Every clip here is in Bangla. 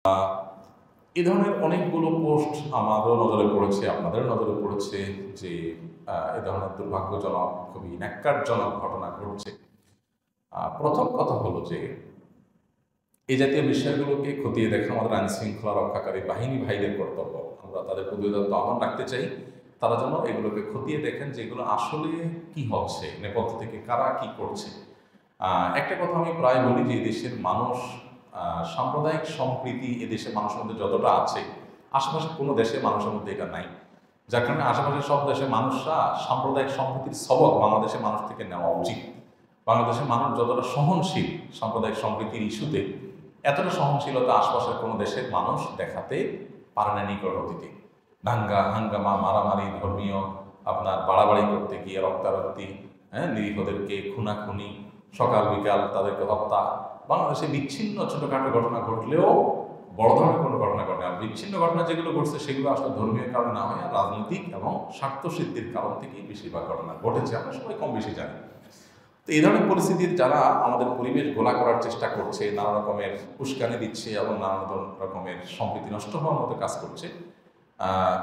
এ ধরনের অনেকগুলো পোস্ট আমারও নজরে পড়েছে, আপনাদের নজরে পড়েছে যে এ ধরনের দুর্ভাগ্যজনক, খুবই ন্যাক্কারজনক ঘটনা ঘটছে। প্রথম কথা হলো যে এই জাতীয় বিষয়গুলোকে খতিয়ে দেখা আমাদের আইন শৃঙ্খলা রক্ষাকারী বাহিনী ভাইদের কর্তব্য। আমরা তাদের প্রতি আহ্বান রাখতে চাই, তারা যেন এগুলোকে খতিয়ে দেখেন যে এগুলো আসলে কি হচ্ছে, নেপথ্য থেকে কারা কি করছে। একটা কথা আমি প্রায় বলি যে দেশের মানুষ, সাম্প্রদায়িক সম্প্রীতি এদেশের মানুষের মধ্যে যতটা আছে, আশেপাশে কোনো দেশের মানুষের মধ্যে এটা নাই। যার কারণে আশেপাশের সব দেশের মানুষরা সাম্প্রদায়িক সম্প্রীতির সবক বাংলাদেশের মানুষ থেকে নেওয়া উচিত। বাংলাদেশের মানুষ যতটা সহনশীল সাম্প্রদায়িক সম্প্রীতির ইস্যুতে, এতটা সহনশীলতা আশপাশের কোনো দেশের মানুষ দেখাতে পারে না নিকট অতীতে। দাঙ্গা হাঙ্গামা, মারামারি, ধর্মীয় আপনার বাড়াবাড়ি করতে গিয়ে রক্তারক্তি, নিরীহদেরকে খুনাখুনি, সকাল বিকাল তাদেরকে হত্যা, বাংলাদেশে বিচ্ছিন্ন ছোটোখাটো ঘটনা ঘটলেও বড় ধরনের কোনো ঘটনা ঘটে। আর বিচ্ছিন্ন ঘটনা যেগুলো ঘটছে সেগুলো আসলে ধর্মীয় কারণে না হয়, রাজনৈতিক এবং স্বার্থসিদ্ধির কারণ থেকেই বেশিরভাগ ঘটনা ঘটেছে, আমরা সবাই কম বেশি জানি। তো এই ধরনের পরিস্থিতির যারা আমাদের পরিবেশ গোলা করার চেষ্টা করছে, নানা রকমের উস্কানি দিচ্ছে এবং নানা রকমের সম্প্রীতি নষ্ট হওয়ার মতো কাজ করছে,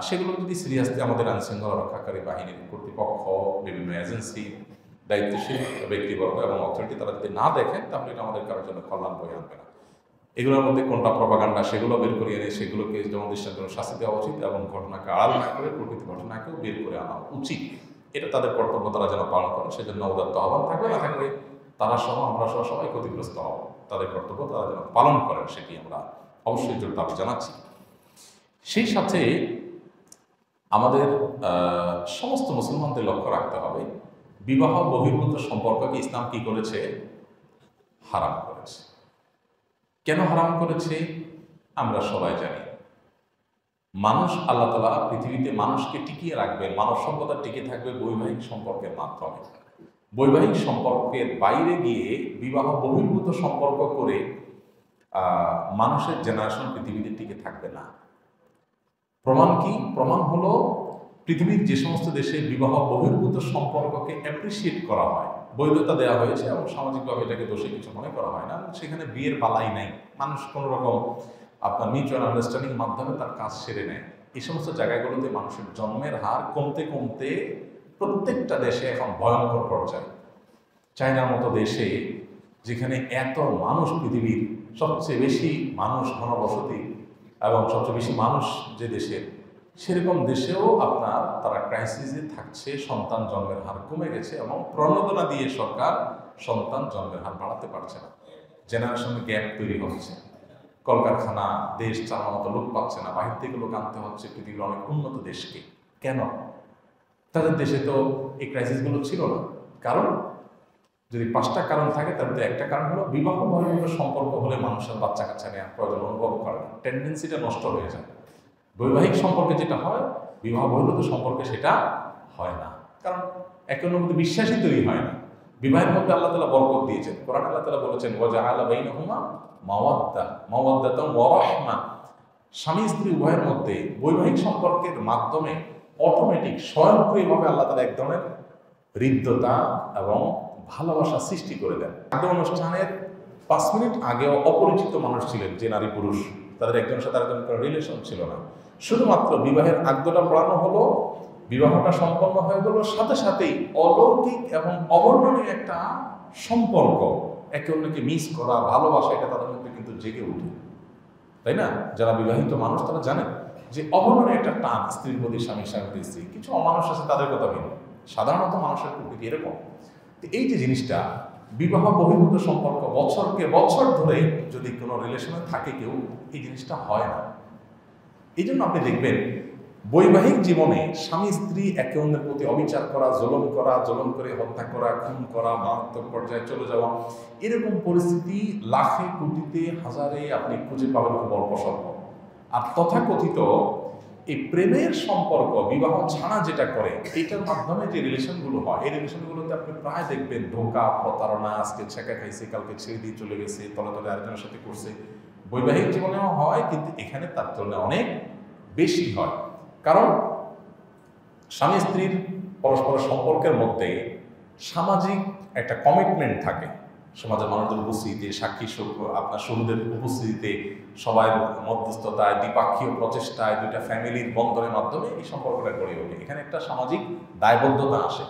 সেগুলো যদি সিরিয়াসলি আমাদের আইনশৃঙ্খলা রক্ষাকারী বাহিনীর কর্তৃপক্ষ, বিভিন্ন এজেন্সি, দায়িত্বশীল ব্যক্তিবর্গ এবং অথরিটি তারা যদি না দেখেন, তাহলে এটা আমাদের কারোর জন্য কল্যাণ বয়ে আনবে না। এগুলোর মধ্যে কোনটা প্রপাগান্ডা সেগুলো বের করে এনে সেগুলোকে যেমন দৃষ্টান্তমূলক শাস্তি দেওয়া উচিত এবং ঘটনাকে আড়াল না করে প্রকৃত ঘটনাকেও বের করে আনা উচিত। এটা তাদের কর্তব্য, তারা যেন পালন করে, সেজন্য উদাত্ত আহ্বান থাকবে। না থাকলে তারা সহ আমরা সহ সবাই ক্ষতিগ্রস্ত হব। তাদের কর্তব্য তারা যেন পালন করেন, সেটি আমরা অবশ্যই জোর দাবি জানাচ্ছি। সেই সাথে আমাদের সমস্ত মুসলমানদের লক্ষ্য রাখতে হবে, বিবাহ বহির্ভূত সম্পর্ককে ইসলাম কি করেছে? হারাম করেছে। কেন হারাম করেছে আমরা সবাই জানি। মানুষ, আল্লাহ তাআলা পৃথিবীতে মানুষকে টিকিয়ে রাখবেন, মানব সভ্যতা টিকে থাকবে বৈবাহিক সম্পর্কের মাধ্যমে। বৈবাহিক সম্পর্কের বাইরে গিয়ে বিবাহ বহির্ভূত সম্পর্ক করে মানুষের জেনারেশন পৃথিবীতে টিকে থাকবে না। প্রমাণ কি? প্রমাণ হলো পৃথিবীর যে সমস্ত দেশে বিবাহ বহির্ভূত সম্পর্ককে অ্যাপ্রিসিয়েট করা হয়, বৈধতা দেওয়া হয়েছে এবং সামাজিকভাবে এটাকে দোষী কিছু মনে করা হয় না, সেখানে বিয়ের বালাই নাই, মানুষ কোনো রকম আপনার মিউচুয়াল আন্ডারস্ট্যান্ডিং মাধ্যমে তার কাজ সেরে নেয়। এই সমস্ত জায়গাগুলোতে মানুষের জন্মের হার কমতে কমতে প্রত্যেকটা দেশে এখন ভয়ঙ্কর পর্যায়ে। চায়নার মতো দেশে, যেখানে এত মানুষ, পৃথিবীর সবচেয়ে বেশি মানুষ ঘনবসতি এবং সবচেয়ে বেশি মানুষ যে দেশের, সেরকম দেশেও আপনার তারা ক্রাইসিসে থাকছে, সন্তান জন্মের হার কমে গেছে এবং প্রণোদনা দিয়ে সরকার সন্তান জন্মের হার বাড়াতে পারছে না। জেনারেশন গ্যাপ তৈরি হচ্ছে, কলকারখানা, দেশ চালানোর মতো লোক পাচ্ছে না, বাহির থেকে লোক আনতে হচ্ছে পৃথিবীর অনেক উন্নত দেশকে। কেন? তাদের দেশে তো এই ক্রাইসিসগুলো ছিল না। কারণ যদি 5টা কারণ থাকে, তার মধ্যে একটা কারণ হলো বিবাহ বহির্ভূত সম্পর্ক হলে মানুষের বাচ্চা কাচ্চা নেওয়ার প্রয়োজন অনুভব করে না, টেন্ডেন্সিটা নষ্ট হয়ে যায়। বৈবাহিক সম্পর্কে যেটা হয়, বিবাহ বহির্ভূত সম্পর্কে সেটা হয় না, কারণ একে অন্যের মধ্যে বিশ্বাসই তৈরি হয় না। বিবাহের মধ্যে আল্লাহ তাআলা বরকত দিয়েছেন। কোরআন আল্লাহ তাআলা বলেছেন, ওয়াজআলা বাইনাহুমা মাওয়াদ্দাতান ওয়া রাহমা। স্বামী স্ত্রী উভয়ের মধ্যে বৈবাহিক সম্পর্কের মাধ্যমে অটোমেটিক স্বয়ংক্রিয়ভাবে আল্লাহ তাআলা এক ধরনের হৃদ্যতা এবং ভালোবাসা সৃষ্টি করে দেন। আগে অনুষ্ঠানের 5 মিনিট আগেও অপরিচিত মানুষ ছিলেন, যে নারী পুরুষ, তাদের একজনের সাথে আরেকজনের রিলেশন ছিল না। শুধুমাত্র বিবাহের আগদটা পড়ানো হলো, বিবাহটা সম্পন্ন হয়ে গেল, সাথে সাথেই অলৌকিক এবং অবর্ণনীয় একটা সম্পর্ক, একে অন্যকে মিস করা, ভালোবাসা, এটা তাদের মধ্যে কিন্তু জেগে উঠে, তাই না? যারা বিবাহিত মানুষ তারা জানেন যে অবর্ণনীয় একটা টান স্ত্রীর প্রতি, স্বামীর প্রতি স্ত্রী। কিছু অমানুষ আছে, তাদের কথা ভিন্ন, সাধারণত মানুষের প্রকৃতি এরকম। এই যে জিনিসটা, বিবাহ বহির্ভূত সম্পর্ক বছরকে বছর ধরে যদি কোনো রিলেশনে থাকে কেউ, এই জিনিসটা হয় না। এই জন্য আপনি দেখবেন বৈবাহিক জীবনে স্বামী স্ত্রী একে অন্যের প্রতি অবিচার করা, জুলুম করে হত্যা করা, খুন করা, মারাত্মক পর্যায়ে চলে যাওয়া, এরকম পরিস্থিতি লাখে, কোটিতে, হাজারে আপনি খুঁজে পাবেন খুব অল্প স্বল্প। আর তথাকথিত এই প্রেমের সম্পর্ক বিবাহ ছাড়া যেটা করে, এইটার মাধ্যমে যে রিলেশনগুলো হয়, এই রিলেশনগুলোতে আপনি প্রায় দেখবেন ধোঁকা, প্রতারণা, আজকে ছেঁকা খাইছে, কালকে ছেড়ে দিয়ে চলে গেছে, তলে তলে আরেকজনের সাথে করছে। বৈবাহিক জীবনেও হয়, কিন্তু এখানে তার তুলনায় অনেক বেশি হয়। কারণ স্বামী স্ত্রীর পরস্পর সম্পর্কের মধ্যে সামাজিক একটা কমিটমেন্ট থাকে, সমাজের মানুষদের উপস্থিতিতে, সাক্ষী আপনার শহীদের উপস্থিতিতে, সবাই মধ্যস্থতায়, দ্বিপাক্ষীয় প্রচেষ্টায়, দুইটা ফ্যামিলির বন্ধনের মাধ্যমে এই সম্পর্কটা গড়ে ওঠে। এখানে একটা সামাজিক দায়বদ্ধতা আসে।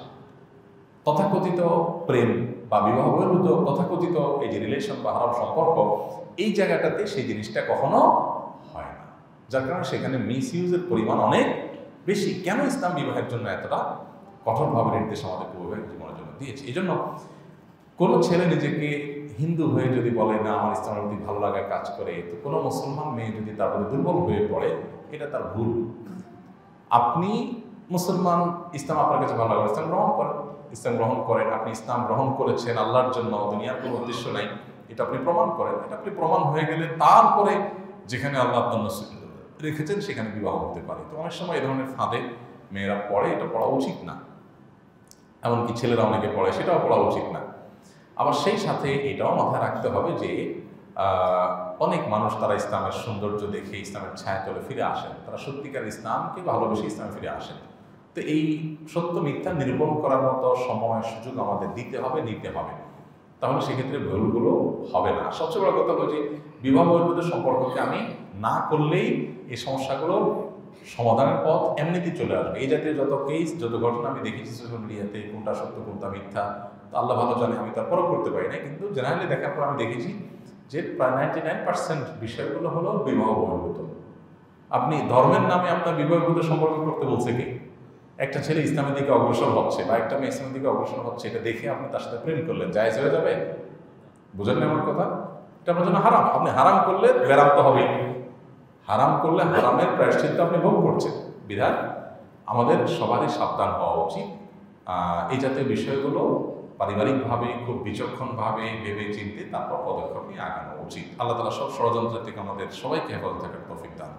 তথাকথিত প্রেম বা বিবাহ বহির্ভূত তথাকথিত এই যে রিলেশন বা হারাম সম্পর্ক, এই জায়গাটাতে সেই জিনিসটা কখনো হয় না, যার কারণে সেখানে মিস ইউজের পরিমাণ অনেক বেশি। কেন ইসলাম বিবাহের জন্য এতটা কঠোরভাবে নির্দেশ আমাদের বৈবাহিক জীবনের জন্য দিয়েছে? এই জন্য কোনো ছেলে নিজেকে হিন্দু হয়ে যদি বলে না আমার ইসলামের প্রতি ভালো লাগার কাজ করে, তো কোনো মুসলমান মেয়ে যদি তার প্রতি দুর্বল হয়ে পড়ে, এটা তার ভুল। আপনি মুসলমান, ইসলাম আপনার কাছে ভালো লাগে, ইসলাম গ্রহণ করেন। ইসলাম গ্রহণ করেন, আপনি ইসলাম গ্রহণ করেছেন আল্লাহর জন্য, দুনিয়ার কোনো উদ্দেশ্য নাই, এটা আপনি প্রমাণ করেন। এটা আপনি প্রমাণ হয়ে গেলে তারপরে যেখানে আল্লাহ আপনার রেখেছেন সেখানে বিবাহ হতে পারে। তো অনেক সময় এই ধরনের ফাঁদে মেয়েরা পড়ে, এটা পড়া উচিত না। এমনকি ছেলেরা অনেকে পড়ে, সেটাও পড়া উচিত না। আবার সেই সাথে এটাও মাথায় রাখতে হবে যে অনেক মানুষ তারা ইসলামের সৌন্দর্য দেখে ইসলামের ছায়াতলে ফিরে আসেন, তারা সত্যিকার ইসলামকে ভালোবেসে ইসলামে ফিরে আসেন। তো এই সত্য মিথ্যা নিরূপণ করার মতো সময় সুযোগ আমাদের দিতে হবে, নিতে হবে, তাহলে সেক্ষেত্রে ভুলগুলো হবে না। সবচেয়ে বড় কথা হলো যে বিবাহ বহির্ভূত সম্পর্ককে আমি না করলেই এই সমস্যাগুলো সমাধানের পথ এমনিতেই চলে আসবে। এই জাতীয় যত কেস, যত ঘটনা আমি দেখেছি সোশ্যাল মিডিয়াতে, কোনটা সত্য কোনটা মিথ্যা আল্লাহ ভালো জানে, আমি তার পরখ করতে পারি না, কিন্তু জেনারেলি দেখার পর আমি দেখেছি যে প্রায় 99% বিষয়গুলো হলো বিবাহ বহির্ভূত। আপনি ধর্মের নামে আপনার বিবাহ বহির্ভূত সম্পর্ক করতে বলছে কি? একটা ছেলে ইসলামের দিকে অগ্রসর হচ্ছে বা একটা মেয়ে ইসলামের দিকে অগ্রসর হচ্ছে, এটা দেখে আপনি তার সাথে প্রেম করলেন, জায়েজ হয়ে যাবে? বুঝেন না আমার কথা? এটা আপনার জন্য হারাম। আপনি হারাম করলে বেরাম তো হবেই। হারাম করলে হারামের প্রায়শ্চিত্ত আপনি ভোগ করছেন। বিধান আমাদের সবারই সাবধান হওয়া উচিত। এই জাতীয় বিষয়গুলো পারিবারিকভাবে খুব বিচক্ষণভাবে ভেবে চিনতে তারপর পদক্ষেপ নিয়ে আগানো উচিত। আল্লাহ তাআলা সব ষড়যন্ত্র থেকে আমাদের সবাইকে হেফাজত থাকার তৌফিক দান।